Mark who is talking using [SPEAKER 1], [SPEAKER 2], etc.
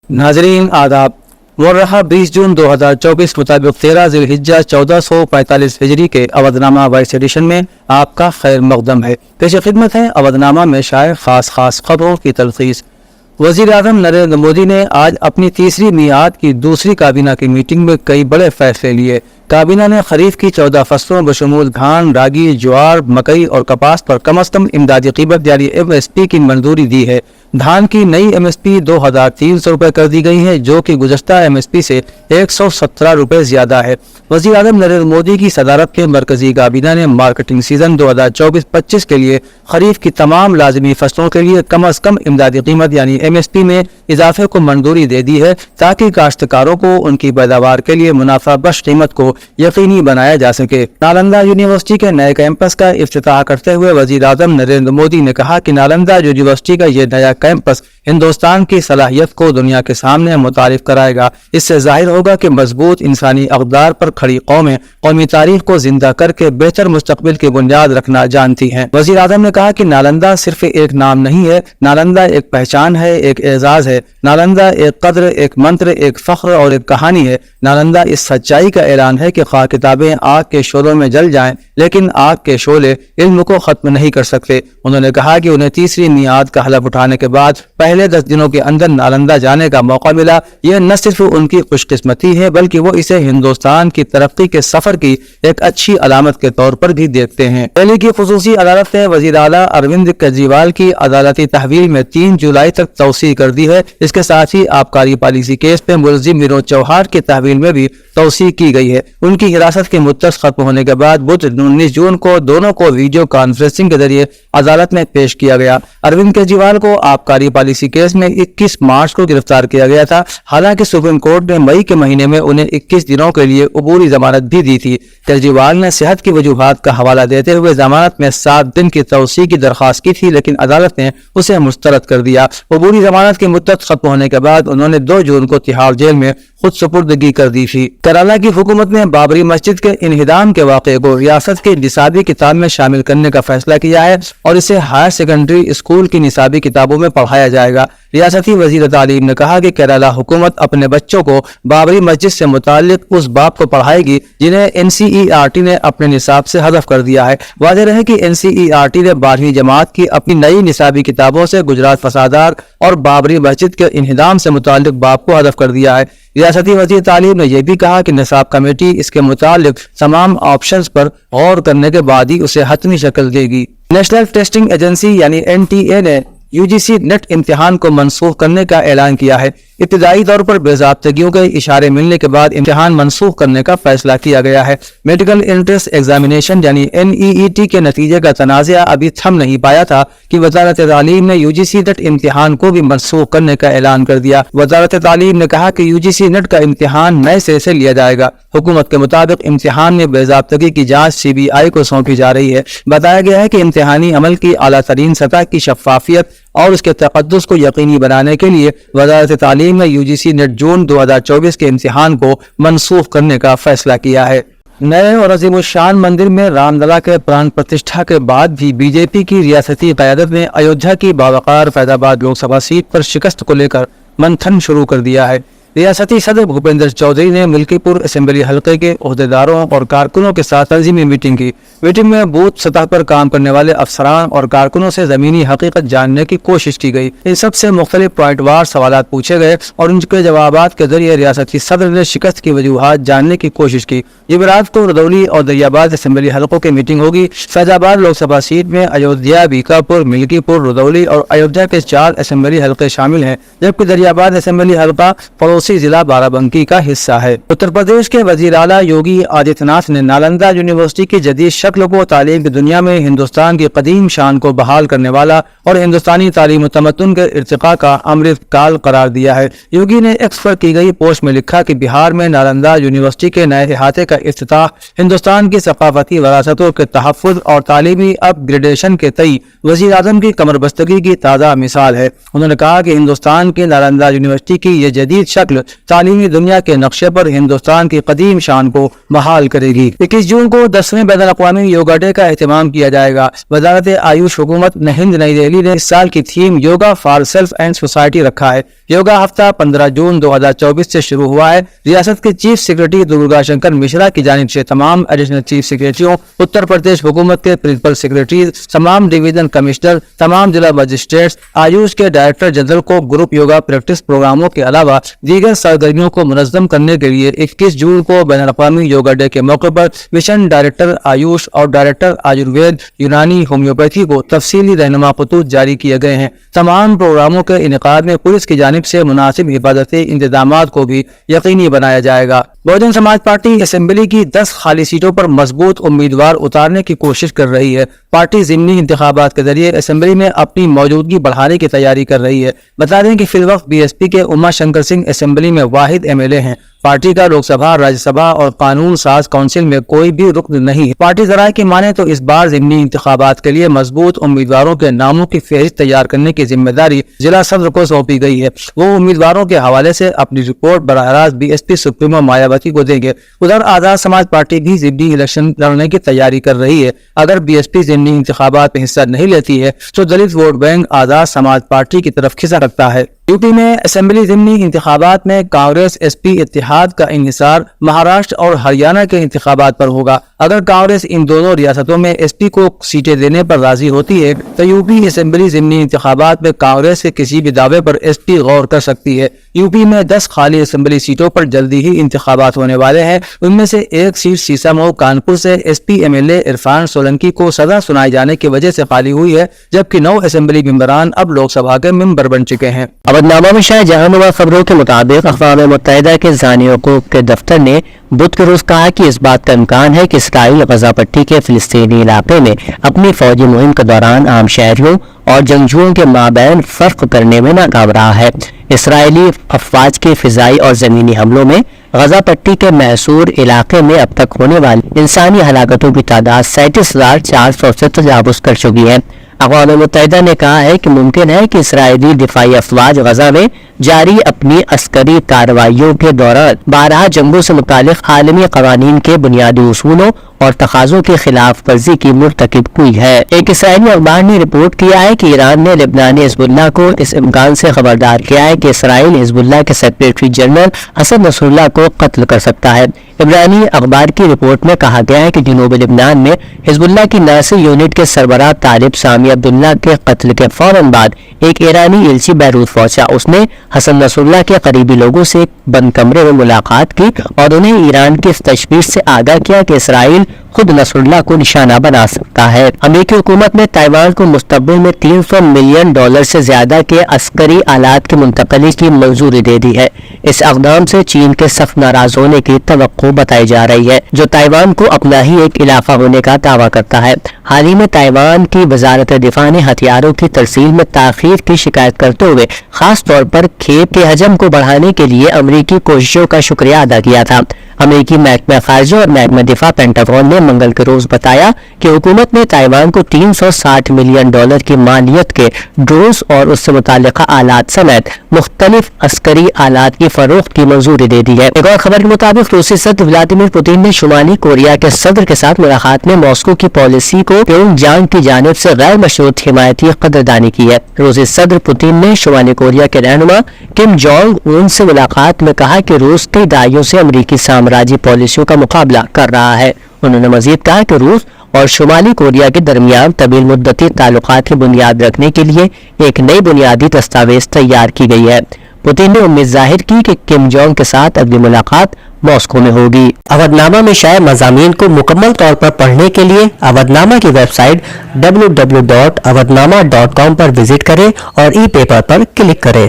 [SPEAKER 1] नाजरीन आदाब। मुर्रहा 20 जून 2024 मुताबिक 13 ज़िलहिज्जा 1445 हिजरी के अवधनामा वाइस एडिशन में आपका खैर मकदम है। पेश खिदमत है अवधनामा में शाये खास खबरों की तलखीस। वज़ीर आज़म नरेंद्र मोदी ने आज अपनी तीसरी मियाद की दूसरी काबीना की मीटिंग में कई बड़े फैसले लिए। काबीना ने खरीफ की 14 फसलों बशमूल धान, रागी, ज्वार, मकई और कपास पर कम अज़ कम इमदादी कीमत यानी MSP की मंजूरी दी है। धान की नई MSP 2300 रुपये कर दी गई है, जो कि गुज़श्ता MSP से 117 रुपये ज़्यादा है। वज़ीर आज़म नरेंद्र मोदी की सदारत के मरकजी काबीना ने मार्केटिंग सीजन 2024-25 के लिए खरीफ की तमाम लाजमी फसलों के लिए कम अज़ कम इमदादी कीमत यानी MSP में इजाफे को मंजूरी दे दी है, ताकि काश्तकारों को उनकी पैदावार के लिए मुनाफा बख्श कीमत को यकीनी बनाया जा सके। नालंदा यूनिवर्सिटी के नए कैंपस का इफ्तिताह करते हुए वज़ीर आज़म नरेंद्र मोदी ने कहा कि नालंदा यूनिवर्सिटी का यह नया कैंपस हिंदुस्तान की सलाहियत को दुनिया के सामने मुतारिफ कराएगा। इससे जाहिर होगा कि मजबूत इंसानी अक़दार पर खड़ी कौमें कौमी तारीख को जिंदा करके बेहतर मुस्तकबिल की बुनियाद रखना जानती हैं। वज़ीर आज़म ने कहा कि नालंदा सिर्फ एक नाम नहीं है, नालंदा एक पहचान है, एक एजाज है। नालंदा एक कद्र, एक मंत्र, एक फख्र और एक कहानी है। नालंदा इस सच्चाई का ऐलान है कि ख्वाह किताबें आग के शोलों में जल जाएं, लेकिन आग के शोले इल्म को खत्म नहीं कर सकते। उन्होंने कहा कि उन्हें तीसरी मियाद का हलफ उठाने के बाद पहले 10 दिनों के अंदर नालंदा जाने का मौका मिला। यह न सिर्फ उनकी खुशकिस्मती है, बल्कि वो इसे हिंदुस्तान की तरक्की के सफर की एक अच्छी अलामत के तौर पर भी देखते हैं। दिल्ली की खुसूसी अदालत ने वज़ीर आला अरविंद केजरीवाल की अदालती तहवील में 3 जुलाई तक तौसीह कर दी है। इसके साथ ही आबकारी पॉलिसी केस में मुलजिम विनोद चौहान की तहवील में भी तौसीह की गई है। उनकी हिरासत की मुद्दत खत्म होने के बाद बुध 19 जून को दोनों को वीडियो कॉन्फ्रेंसिंग के जरिए अदालत में पेश किया गया। अरविंद केजरीवाल को आबकारी पॉलिसी केस में 21 मार्च को गिरफ्तार किया गया था। हालांकि सुप्रीम कोर्ट ने मई के महीने में उन्हें 21 दिनों के लिए अबूरी जमानत भी दी थी। केजरीवाल ने सेहत की वजूहात का हवाला देते हुए जमानत में 7 दिन की तौसीह की दरख्वास्त की थी, लेकिन अदालत ने उसे मुस्तरद कर दिया। अबूरी जमानत की मुद्दत खत्म होने के बाद उन्होंने 2 जून को तिहाड़ जेल में खुद सुपुर्दगी कर दी थी। केरला की हुकूमत ने बाबरी मस्जिद के इन्हिदाम के वाक़े को रियासत की निसाबी किताब में शामिल करने का फैसला किया है और इसे हायर सेकेंडरी स्कूल की निसाबी किताबों में पढ़ाया जाएगा। रियासती वज़ीर तालीम ने कहा कि केरला हुकूमत अपने बच्चों को बाबरी मस्जिद से मुताल्लिक उस बाब को पढ़ाएगी जिन्हें NCERT ने अपने निसाब से हज़फ कर दिया है। वाज़ेह रहे कि NCERT ने 12वीं जमात की अपनी नई निसाबी किताबों से गुजरात फसादार और बाबरी मस्जिद के इन्हिदाम से मुताल्लिक बाब को हज़फ कर दिया है। रियासती वज़ीर तालीम ने यह भी कहा कि निसाब कमेटी इसके मुताल्लिक तमाम ऑप्शंस पर गौर करने के बाद ही उसे हतमी शक्ल देगी। नेशनल टेस्टिंग एजेंसी यानी NTA ने UGC नेट इम्तिहान को मनसूख करने का ऐलान किया है। इब्तिदाई तौर पर बेज़ाब्तगियों के इशारे मिलने के बाद इम्तिहान मनसूख करने का फैसला किया गया है। मेडिकल एंट्रेंस एग्जामिनेशन यानी NEET के नतीजे का तनाज़ा अभी थम नहीं पाया था कि वज़ारत तालीम ने UGC नेट इम्तिहान को भी मनसूख करने का ऐलान कर दिया। वज़ारत तालीम ने कहा कि UGC नेट का इम्तिहान नए सिरे से लिया जाएगा। हुकूमत के मुताबिक इम्तिहान में बेज़ाब्तगी की जाँच CBI को सौंपी जा रही है। बताया गया है कि इम्तिहानी अमल की आला तरीन सतह की शफाफियत और उसके तक़द्दुस को यकीनी बनाने के लिए वज़ारत तालीम ने UGC नेट जून 2024 के इम्तिहान को मनसूख करने का फैसला किया है। नए और अज़ीमुश्शान मंदिर में रामलला के प्राण प्रतिष्ठा के बाद भी BJP की रियासती क़यादत ने अयोध्या की बावकार फैज़ाबाद लोकसभा सीट पर शिकस्त को लेकर मंथन शुरू कर दिया है। रियासती सदर भूपेंद्र चौधरी ने मिल्कीपुर असेंबली हल्के के ओहदेदारों और कारकुनों के साथ तंजीमी मीटिंग की। मीटिंग में बूथ सतह पर काम करने वाले अफसरान और कारकुनों से जमीनी हकीकत जानने की कोशिश की गई। इन सबसे मुख्तलिफ पॉइंट वार सवालात पूछे गए और उनके जवाबात के जरिए रियासती सदर ने शिकस्त की वजूहात जानने की कोशिश की। जुमेरात को रदौली और दरियाबाद असेंबली हल्कों की मीटिंग होगी। फैजाबाद लोकसभा सीट में अयोध्या, बीकापुर, मिल्कीपुर, रदौली और अयोध्या के 4 असेंबली हल्के शामिल हैं, जबकि दरियाबाद असेंबली हल्का पड़ोसी जिला बाराबंकी का हिस्सा है। उत्तर प्रदेश के वज़ीर आला योगी आदित्यनाथ ने नालंदा यूनिवर्सिटी की जदीद शक्ल को तालीम की दुनिया में हिंदुस्तान की कदीम शान को बहाल करने वाला और हिंदुस्तानी तालीम तमद्दुन के इर्तिका का अमृत काल करार दिया है। योगी ने एक्स पर की गई पोस्ट में लिखा कि बिहार में नालंदा यूनिवर्सिटी के नए इहाते का इफ्तिताह हिंदुस्तान की सकाफती वरासतों के तहफ़्फ़ुज़ और तालीमी अपग्रेडेशन के तई वज़ीर आज़म की कमरबस्तगी की ताज़ा मिसाल है। उन्होंने कहा कि हिंदुस्तान की नालंदा यूनिवर्सिटी की यह जदीद शक्ल शक्ल तालीमी दुनिया के नक्शे पर हिंदुस्तान की कदीम शान को बहाल करेगी। 21 जून को 10वें बैनुल अक़वामी योगा डे का एहतमाम किया जाएगा। वज़ारत आयुष हुकूमत हिंद नई दिल्ली ने इस साल की theme yoga for self and society रखा है। योगा हफ्ता 15 जून 2024 से शुरू हुआ है। रियासत के चीफ सेक्रेटरी दुर्गा शंकर मिश्रा की जानिब से तमाम एडिशनल चीफ सेक्रेटरियों, उत्तर प्रदेश हुकूमत के प्रिंसिपल सेक्रेटरी, तमाम डिवीजन कमिश्नर, तमाम जिला मजिस्ट्रेट्स, आयुष के डायरेक्टर जनरल को ग्रुप योगा प्रैक्टिस प्रोग्रामों के अलावा दीगर सरगर्मियों को मुनज़्ज़म करने के लिए 21 जून को बैनुल अक़वामी योगा डे के मौके पर मिशन डायरेक्टर आयुष और डायरेक्टर आयुर्वेद यूनानी होम्योपैथी को तफसीली रहनुमा खतूत जारी किए गए हैं। तमाम प्रोग्रामों के इनेकाद में पुलिस की जानिब से मुनासिब हिफाजती इंतजामात को भी यकीनी बनाया जाएगा। बहुजन समाज पार्टी असेंबली की 10 खाली सीटों पर मजबूत उम्मीदवार उतारने की कोशिश कर रही है। पार्टी ज़िमनी इंतखाबात के जरिए असेंबली में अपनी मौजूदगी बढ़ाने की तैयारी कर रही है। बता दें कि फिलवक्त बीएसपी के उमा शंकर सिंह असेंबली में वाहिद एमएलए हैं। पार्टी का लोकसभा, राज्यसभा और कानून साज काउंसिल में कोई भी रुकन नहीं। पार्टी ज़राए की माने तो इस बार ज़िमनी इंतखाबात के लिए मजबूत उम्मीदवारों के नामों की फहरिस्त तैयार करने की जिम्मेदारी जिला सदर को सौंपी गई है। वो उम्मीदवारों के हवाले से अपनी रिपोर्ट बराह रास्त बीएसपी सुप्रीमो मायावती को देंगे। उधर आज़ाद समाज पार्टी भी ज़िमनी इलेक्शन लड़ने की तैयारी कर रही है। अगर बीएसपी ज़िमनी इंतखाबात में हिस्सा नहीं लेती है तो दलित वोट बैंक आज़ाद समाज पार्टी की तरफ खिसक सकता है। यूपी में असेंबली ज़िमनी इंतखाबात में कांग्रेस एसपी इत्तेहाद का इंहिसार महाराष्ट्र और हरियाणा के इंतखाबात पर होगा। अगर कांग्रेस इन दोनों रियासतों में एसपी को सीटें देने पर राजी होती है तो यूपी असेंबली ज़िमनी इंतखाबात में कांग्रेस के किसी भी दावे पर एसपी गौर कर सकती है। यूपी में 10 खाली असेंबली सीटों पर जल्दी ही इंतखाबात होने वाले हैं। उनमें से एक सीट सीसामऊ कानपुर से एसपी एमएलए इरफान सोलंकी को सजा सुनाए जाने की वजह से खाली हुई है, जबकि 9 असेंबली मेंबरान अब लोकसभा के मेंबर बन चुके हैं।
[SPEAKER 2] अवधनामा में शायद जहांनुमा खबरों के मुताबिक अक़वाम मुत्तहिदा के ज़ानी हक़ूक़ के दफ्तर ने बुध के रोज कहा कि इस बात का इम्कान है कि इसराइल गजा पट्टी के फिलिस्तीनी इलाके में अपनी फौजी मुहिम के दौरान आम शहरियों और जंगजुओं के माबैन फर्क करने में नाकाम रहा है। इसराइली अफवाज के फिजाई और ज़मीनी हमलों में गजा पट्टी के मैसूर इलाके में अब तक होने वाली इंसानी हलाकतों की तादाद 37,400 से तजावुज़ कर चुकी है। अक़वाम मुत्तहिदा ने कहा है कि मुमकिन है कि इसराइली दिफाई अफवाज गजा में जारी अपनी अस्करी कार्रवाइयों के दौरान 12 जंगों से मुतालिक आलमी क़वानीन के बुनियादी उसूलों और तकाज़ों की खिलाफ वर्जी की मुर्तकिब हुई है। एक इसराइली अखबार ने रिपोर्ट किया है कि ईरान ने लिबनानी हिज़्बुल्लाह को इस इम्कान से खबरदार किया है कि इसराइल हिज़्बुल्लाह के सेक्रेटरी जनरल हसन नसरुल्लाह को कत्ल कर सकता है। इब्रानी अखबार की रिपोर्ट में कहा गया है कि जनूबी लिबनान में हिज़्बुल्लाह की नासिर यूनिट के सरबराह तालिब सामी अब्दुल्ला के कत्ल के फौरन बाद एक ईरानी एलची बैरूत पहुंचा। उसने हसन नसरुल्लाह के करीबी लोगों से बंद कमरे में मुलाकात की और उन्हें ईरान की इस तशवीश से आगाह किया कि इसराइल खुद नसरुल्लाह को निशाना बना सकता है। अमेरिकी हुकूमत ने ताइवान को मुस्तकबिल में $300 मिलियन से ज्यादा के अस्करी आलात की मुंतकली की मंजूरी दे दी है। इस इक़दाम से चीन के सख्त नाराज होने की तवक्को बताई जा रही है, जो ताइवान को अपना ही एक इलाका होने का दावा करता है। हाल ही में ताइवान की वजारत दिफा ने हथियारों की तरसील में ताखीर की शिकायत करते हुए खास तौर पर खेप के हजम को बढ़ाने के लिए अमरीकी कोशिशों का शुक्रिया अदा किया था। अमेरिकी महकमा खारजा और महकमा दिफा पेंटागन ने मंगल के रोज बताया कि हुकूमत ने ताइवान को $360 मिलियन की मालियत के ड्रोन्स और उससे मुताल्लिका आलात समेत मुख्तलिफ अस्करी आलात की फरोख्त की मंजूरी दे दी है। एक और खबर के मुताबिक रूसी सदर व्लादिमीर पुतिन ने शुमाली कोरिया के सदर के साथ मुलाकात में मॉस्को की पॉलिसी को प्योंगयांग की जानिब से गैर मशरूत हिमायती कदरदानी की है। रूसी सदर पुतिन ने शुमाली कोरिया के रहनुमा किम जोंग उन से मुलाकात में कहा कि रूस कई दायियों से अमरीकी साम्राज्य पॉलिसियों का मुकाबला कर रहा है। उन्होंने मजीद कहा कि रूस और शुमाली कोरिया के दरमियान तवील मुद्दती ताल्लुकात की बुनियाद रखने के लिए एक नई बुनियादी दस्तावेज तैयार की गई है। पुतिन ने उम्मीद जाहिर की कि किम जोंग के साथ अगली मुलाकात मॉस्को में होगी। अवधनामा में शाये मज़ामीन को मुकम्मल तौर पर पढ़ने के लिए अवधनामा की वेबसाइट www.awadhnama.com पर विजिट करें और ई पेपर पर क्लिक करें।